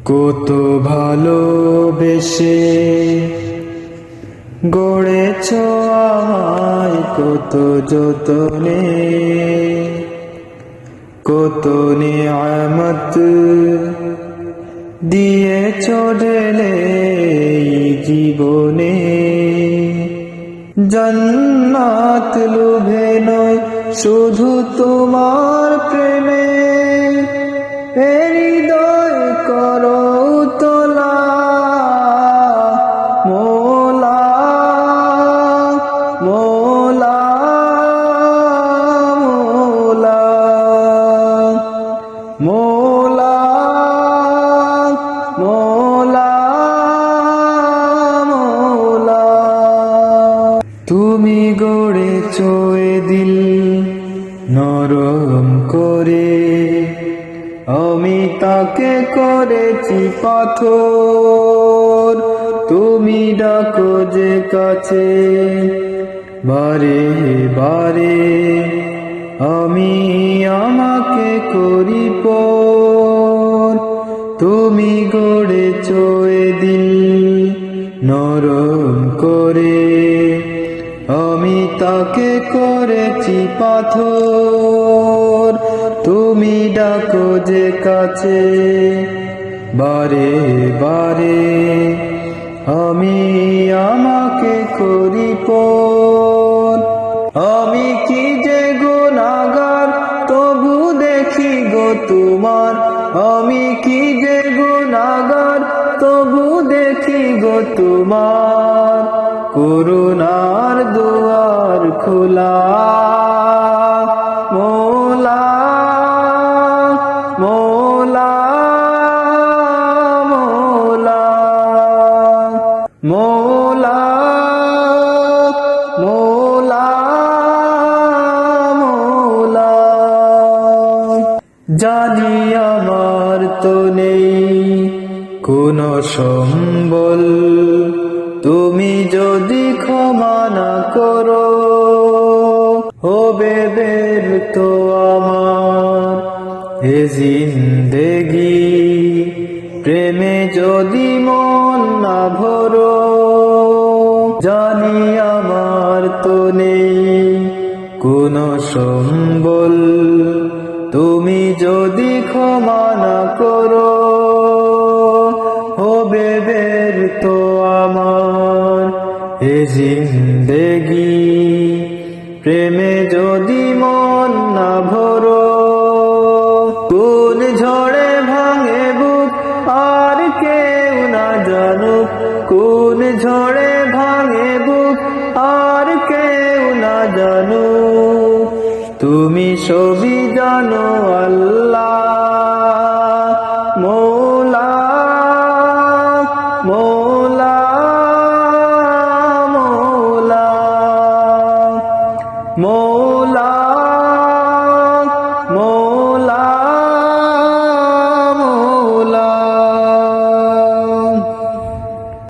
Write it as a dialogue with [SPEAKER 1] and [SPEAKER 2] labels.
[SPEAKER 1] কত ভালোবেসে গড়েছ আমায়, কত যতনে, কত নিয়ামত দিয়েছ ঢেলে জীবনে। জান্নাত লোভে নয়, শুধু তোমার প্রেমে হৃদয় করো তোলা। মোলা মোলা মোলা মোলা মোলা। তুমি গড়েছ এ দিল নরম করে, আমি তাকে করেছি পাথর। তুমি ডাকো যে কাছে বারে বারে, আমি আমাকে করি পর। তুমি গড়েছ এ দিল নরম করে, আমি তাকে করেছি পাথর। তুমি ডাকো যে কাছে বারে বারে, আমি আমাকে করি পর। আমি কি যে গুনাহগার, তবু দেখি গো তোমার। আমি কি যে গুনাহগার, তবু দেখি গো তোমার। করুণার দুয়ার খোলা। মোলা মোলা মোলা মোলা মোলা মোলা। জানি আমার তো নেই কোনো সম্বল, তুমি যদি ক্ষমা না করো, হবে ব্যর্থ আমার এ জিন্দেগি। প্রেমে যদি মন না ভরো, জানি আমার তো নেই কোনো সম্বল, তুমি যদি ক্ষমা না করো, হবে ব্যর্থ আমার এ জিন্দেগি। প্রেমে যদি মন না ভরো, কোন ঝড়ে ভাঙে বুক আর কেউ না জানুক। কোন ঝড়ে ভাঙে বুক আর কেউ না জানুক, তুমি সবই জানো আল্লাহ। মোলা মোলা মোলা মোলা।